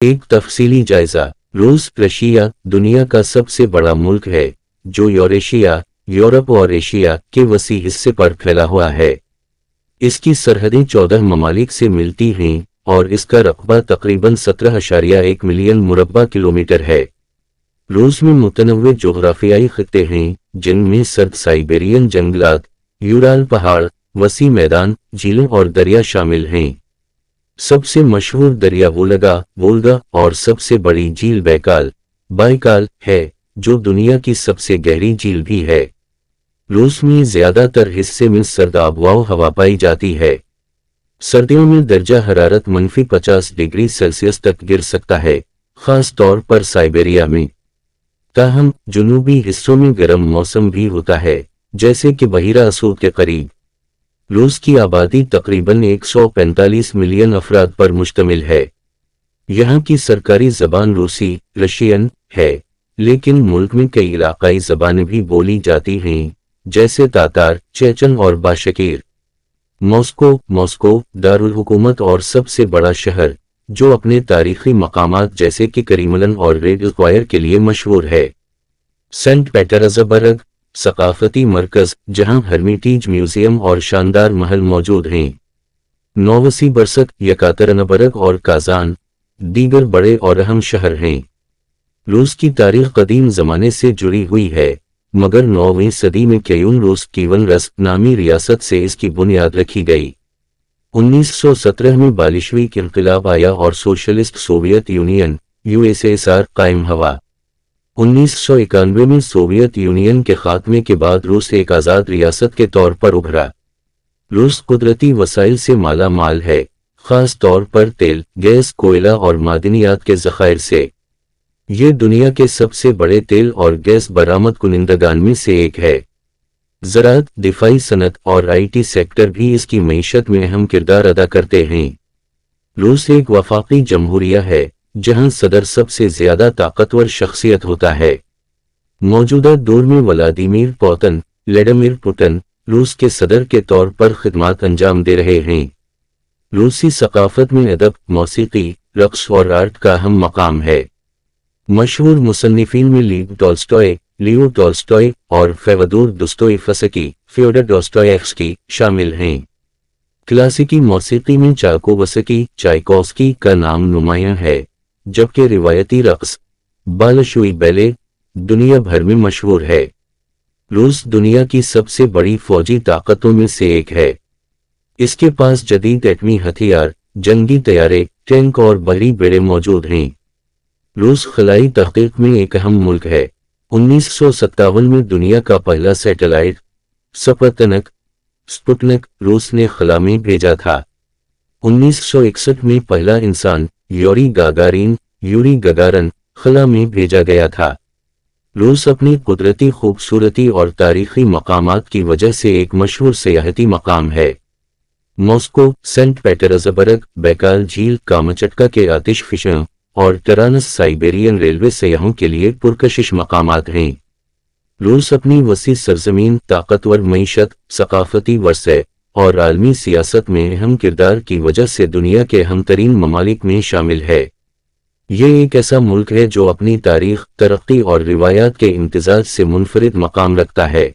ایک تفصیلی جائزہ۔ روس رشیا دنیا کا سب سے بڑا ملک ہے جو یوریشیا، یورپ اور ایشیا کے وسیع حصے پر پھیلا ہوا ہے۔ اس کی سرحدیں 14 ممالک سے ملتی ہیں اور اس کا رقبہ تقریباً 17.1 ملین مربع کلومیٹر ہے۔ روس میں متنوع جغرافیائی خطے ہیں جن میں سرد سائبیرین جنگلات، یورال پہاڑ، وسیع میدان، جھیلیں اور دریا شامل ہیں۔ سب سے مشہور دریا وولگا اور سب سے بڑی جھیل بائیکال ہے جو دنیا کی سب سے گہری جھیل بھی ہے۔ روس میں زیادہ تر حصے میں سرد آب و ہوا پائی جاتی ہے۔ سردیوں میں درجہ حرارت -50 ڈگری سیلسیس تک گر سکتا ہے، خاص طور پر سائبیریا میں۔ تاہم جنوبی حصوں میں گرم موسم بھی ہوتا ہے، جیسے کہ بحیرہ اسود کے قریب۔ روس کی آبادی تقریباً 145 ملین افراد پر مشتمل ہے۔ یہاں کی سرکاری زبان روسی رشین ہے، لیکن ملک میں کئی علاقائی زبانیں بھی بولی جاتی ہیں جیسے تاتار، چیچن اور باشکیر۔ موسکو دارالحکومت اور سب سے بڑا شہر جو اپنے تاریخی مقامات جیسے کہ کریملن اور ریڈ اسکوائر کے لیے مشہور ہے۔ سینٹ پیٹرزبرگ ثقافتی مرکز جہاں ہرمیٹیج میوزیم اور شاندار محل موجود ہیں۔ نووسیبرسک، یکاترنبرگ اور کازان دیگر بڑے اور اہم شہر ہیں۔ روس کی تاریخ قدیم زمانے سے جڑی ہوئی ہے، مگر 9ویں صدی میں کیون روس کیون رس نامی ریاست سے اس کی بنیاد رکھی گئی۔ 1917 میں بالشویک انقلاب آیا اور سوشلسٹ سوویت یونین USSR قائم ہوا۔ 1991 میں سوویت یونین کے خاتمے کے بعد روس ایک آزاد ریاست کے طور پر ابھرا۔ روس قدرتی وسائل سے مالا مال ہے، خاص طور پر تیل، گیس، کوئلہ اور معدنیات کے ذخائر سے۔ یہ دنیا کے سب سے بڑے تیل اور گیس برآمد کنندگان میں سے ایک ہے۔ زراعت، دفاعی صنعت اور IT سیکٹر بھی اس کی معیشت میں اہم کردار ادا کرتے ہیں۔ روس ایک وفاقی جمہوریہ ہے جہاں صدر سب سے زیادہ طاقتور شخصیت ہوتا ہے۔ موجودہ دور میں ولاڈیمیر پوتن روس کے صدر کے طور پر خدمات انجام دے رہے ہیں۔ روسی ثقافت میں ادب، موسیقی، رقص اور آرٹ کا اہم مقام ہے۔ مشہور مصنفین میں لیو ٹولسٹوئے اور فیودور فیوڈر دوستویفسکی شامل ہیں۔ کلاسیکی موسیقی میں چائکوفسکی کا نام نمایاں ہے، جبکہ روایتی رقص بالشوئی بیلے دنیا بھر میں مشہور ہے۔ روس دنیا کی سب سے بڑی فوجی طاقتوں میں سے ایک ہے۔ اس کے پاس جدید ایٹمی ہتھیار، جنگی طیارے، ٹینک اور بحری بیڑے موجود ہیں۔ روس خلائی تحقیق میں ایک اہم ملک ہے۔ 1957 میں دنیا کا پہلا سیٹلائٹ سپوتنک روس نے خلا میں بھیجا تھا۔ 1961 میں پہلا انسان یوری گگارن خلا میں بھیجا گیا تھا۔ روس اپنی قدرتی خوبصورتی اور تاریخی مقامات کی وجہ سے ایک مشہور سیاحتی مقام ہے۔ موسکو، سینٹ پیٹرزبرگ، بیکال جھیل، کامچٹکا کے آتش فشاں اور ٹرانس سائبیرین ریلوے سیاحوں کے لیے پرکشش مقامات ہیں۔ روس اپنی وسیع سرزمین، طاقتور معیشت، ثقافتی ورثے اور عالمی سیاست میں اہم کردار کی وجہ سے دنیا کے اہم ترین ممالک میں شامل ہے۔ یہ ایک ایسا ملک ہے جو اپنی تاریخ، ترقی اور روایات کے امتزاج سے منفرد مقام رکھتا ہے۔